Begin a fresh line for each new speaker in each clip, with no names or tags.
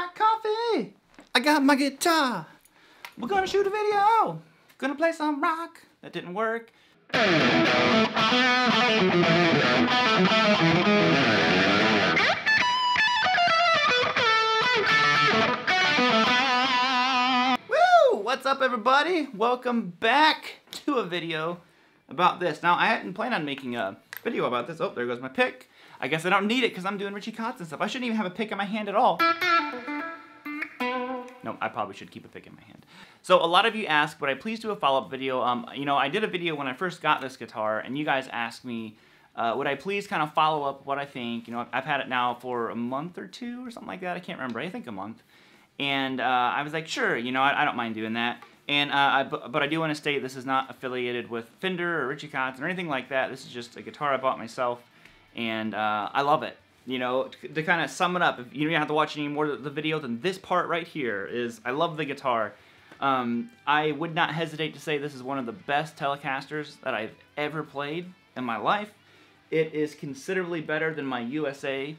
my coffee. I got my guitar. We're gonna shoot a video. Gonna play some rock. That didn't work. Woo! What's up, everybody? Welcome back to a video about this. Now, I hadn't planned on making a video about this. Oh, there goes my pick. I guess I don't need it because I'm doing Richie Kotzen stuff. I shouldn't even have a pick in my hand at all. No, I probably should keep a pick in my hand. So a lot of you asked, would I please do a follow-up video? You know, I did a video when I first got this guitar, and you guys asked me, would I please kind of follow up what I think? You know, I've had it now for a month or two or something like that. I can't remember. I think a month. And I was like, sure, you know, I don't mind doing that. And but I do want to state this is not affiliated with Fender or Richie Kotzen or anything like that. This is just a guitar I bought myself, and I love it. You know, to kind of sum it up, if you don't have to watch any more of the video than this part right here is, I love the guitar. I would not hesitate to say this is one of the best Telecasters that I've ever played in my life. It is considerably better than my USA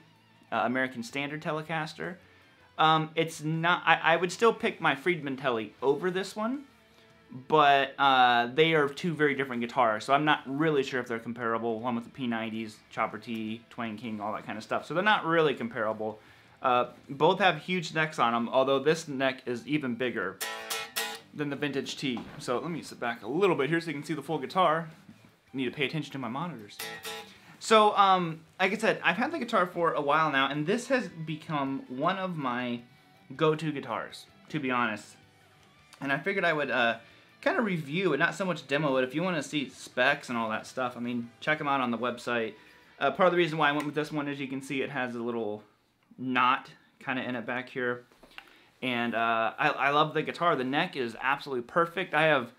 American Standard Telecaster. It's not, I would still pick my Friedman Tele over this one, but they are two very different guitars, so I'm not really sure if they're comparable. One with the P90s, Chopper T, Twang King, all that kind of stuff. So they're not really comparable. Both have huge necks on them, although this neck is even bigger than the vintage T. So let me sit back a little bit here so you can see the full guitar. I need to pay attention to my monitors. So, like I said, I've had the guitar for a while now, and this has become one of my go-to guitars, to be honest. And I figured I would kind of review it, not so much demo it. If you want to see specs and all that stuff, I mean, check them out on the website. Part of the reason why I went with this one is you can see it has a little knot kind of in it back here. And I love the guitar. The neck is absolutely perfect. I have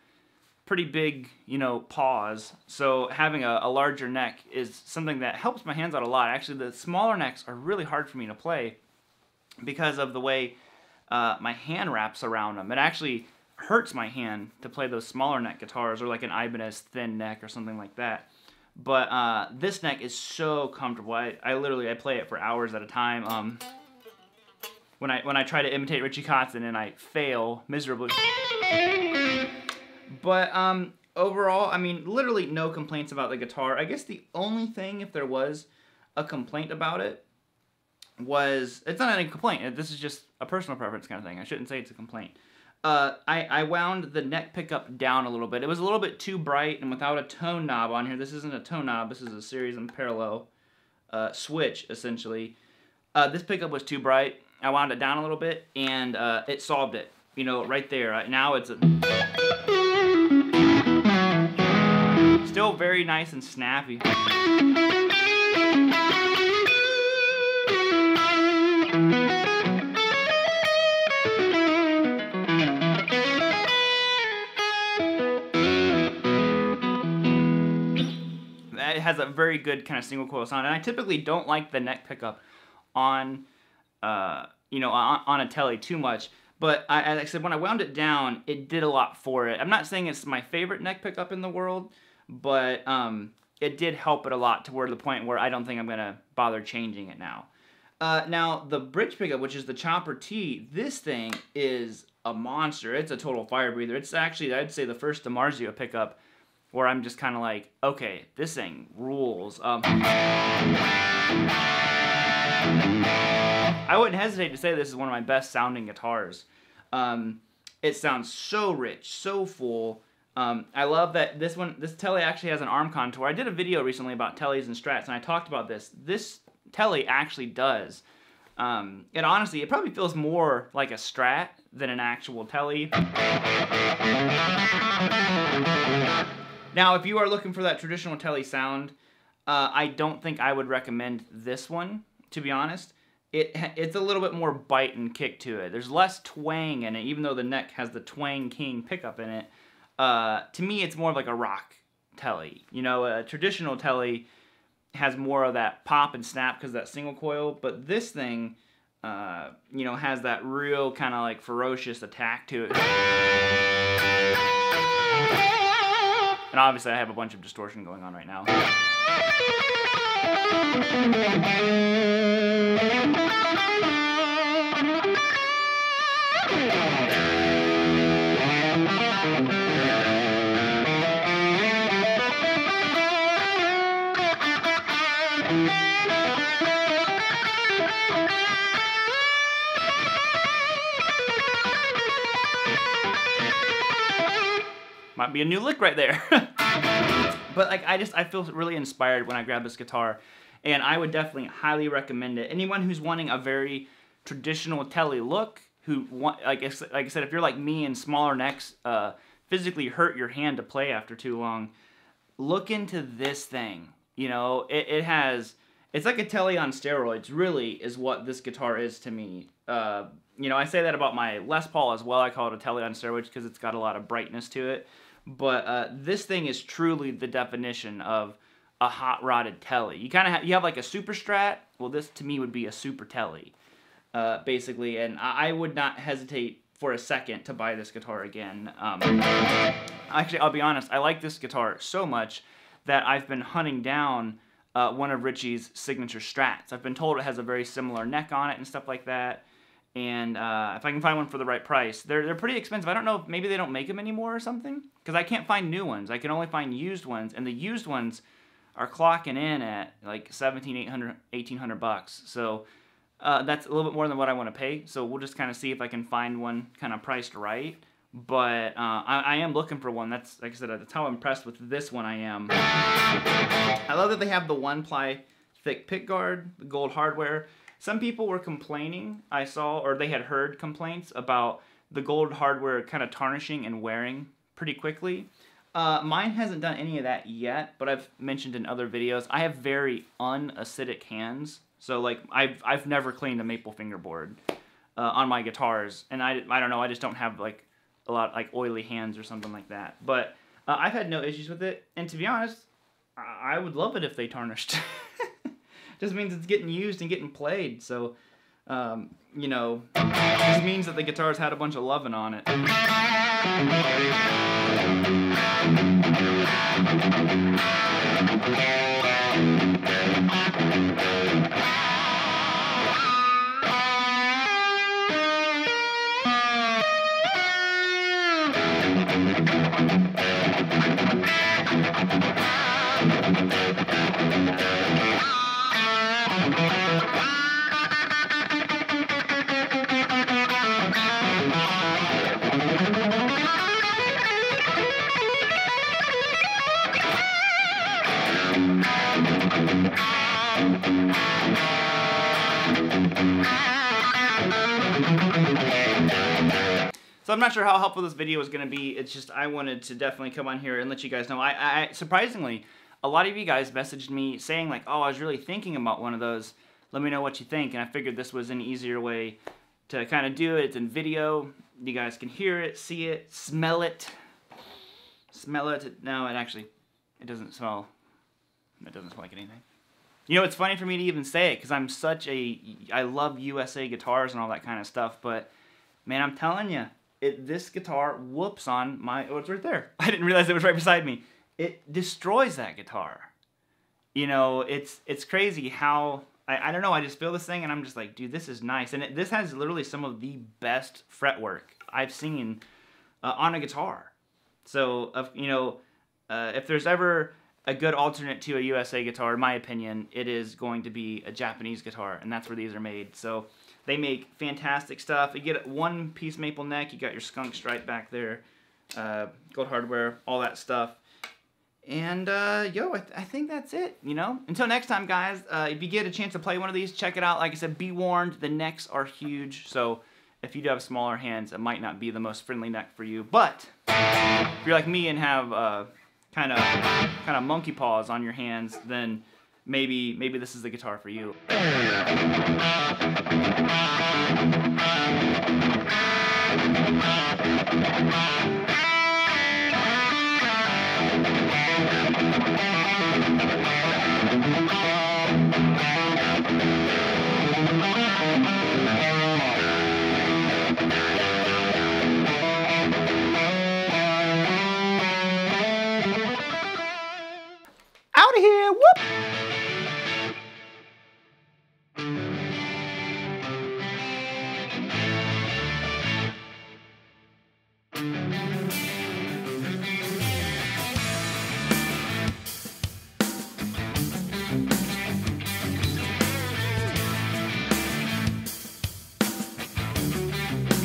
pretty big, you know, paws, so having a larger neck is something that helps my hands out a lot. Actually, the smaller necks are really hard for me to play because of the way my hand wraps around them. It actually hurts my hand to play those smaller neck guitars, or like an Ibanez thin neck or something like that. But this neck is so comfortable. I literally play it for hours at a time. When I try to imitate Richie Kotzen and I fail miserably. But overall, I mean, literally no complaints about the guitar. I guess the only thing, if there was a complaint about it, was, it's not any complaint. This is just a personal preference kind of thing. I shouldn't say it's a complaint. I wound the neck pickup down a little bit. It was a little bit too bright, and without a tone knob on here, this isn't a tone knob, this is a series and parallel switch, essentially. This pickup was too bright. I wound it down a little bit, and it solved it. You know, right there. Now it's still very nice and snappy. It has a very good kind of single coil sound, and I typically don't like the neck pickup on, you know, on a Tele too much. But as I said, when I wound it down, it did a lot for it. I'm not saying it's my favorite neck pickup in the world, but it did help it a lot to the point where I don't think I'm going to bother changing it now. Now, the bridge pickup, which is the Chopper T, this thing is a monster. It's a total fire breather. It's actually, I'd say, the first DiMarzio pickup where I'm just kind of like, okay, this thing rules. I wouldn't hesitate to say this is one of my best sounding guitars. It sounds so rich, so full. I love that this Tele actually has an arm contour. I did a video recently about Teles and Strats, and I talked about this. This Tele actually does. And honestly, it probably feels more like a Strat than an actual Tele. Now, if you are looking for that traditional Tele sound, I don't think I would recommend this one, to be honest. It's a little bit more bite and kick to it. There's less twang in it, even though the neck has the Twang King pickup in it. To me, it's more of like a rock Tele. You know, a traditional Tele has more of that pop and snap because of that single coil, but this thing, you know, has that real kind of like ferocious attack to it. And obviously I have a bunch of distortion going on right now. Might be a new lick right there. But like, I feel really inspired when I grab this guitar, and I would definitely highly recommend it. Anyone who's wanting a very traditional Tele look, who want, like I said, if you're like me and smaller necks physically hurt your hand to play after too long, look into this thing. You know, it's like a Tele on steroids, really, is what this guitar is to me. You know, I say that about my Les Paul as well. I call it a Tele on steroids because it's got a lot of brightness to it. But this thing is truly the definition of a hot-rodded Tele. You kind of you have like a super Strat. Well, this to me would be a super Tele, basically. And I would not hesitate for a second to buy this guitar again. Actually, I'll be honest. I like this guitar so much that I've been hunting down one of Richie's signature Strats. I've been told it has a very similar neck on it and stuff like that. And if I can find one for the right price, they're pretty expensive. I don't know if maybe they don't make them anymore or something, because I can't find new ones. I can only find used ones, and the used ones are clocking in at like $1,700, $1,800. So that's a little bit more than what I want to pay. So we'll just kind of see if I can find one kind of priced right. But I am looking for one. That's, like I said, that's how impressed with this one I am. I love that they have the 1-ply thick pick guard, the gold hardware. Some people were complaining, I saw, or they had heard complaints about the gold hardware kind of tarnishing and wearing pretty quickly. Mine hasn't done any of that yet, but I've mentioned in other videos, I have very unacidic hands. So like, I've never cleaned a maple fingerboard on my guitars, and I don't know, I just don't have like a lot like oily hands or something like that. But I've had no issues with it, and to be honest, I would love it if they tarnished. Just means it's getting used and getting played, so you know, this means that the guitar's had a bunch of loving on it. So I'm not sure how helpful this video is going to be. It's just I wanted to definitely come on here and let you guys know. I surprisingly, a lot of you guys messaged me saying like, oh, I was really thinking about one of those. Let me know what you think. And I figured this was an easier way to kind of do it. It's in video. You guys can hear it, see it, smell it. Smell it. No, it doesn't smell. It doesn't smell like anything. You know, it's funny for me to even say it because I'm such I love USA guitars and all that kind of stuff. But man, I'm telling you, this guitar whoops on my, oh, it's right there. I didn't realize it was right beside me. It destroys that guitar. You know, it's crazy how, I don't know, I just feel this thing and I'm just like, dude, this is nice. And this has literally some of the best fretwork I've seen on a guitar. So, you know, if there's ever a good alternate to a USA guitar, in my opinion, it is going to be a Japanese guitar, and that's where these are made. So they make fantastic stuff. You get one piece maple neck, you got your skunk stripe back there, gold hardware, all that stuff. And yo, I think that's it, you know? Until next time, guys, if you get a chance to play one of these, check it out. Like I said, be warned, the necks are huge, so if you do have smaller hands, it might not be the most friendly neck for you. But if you're like me and have kind of monkey paws on your hands, then maybe this is the guitar for you.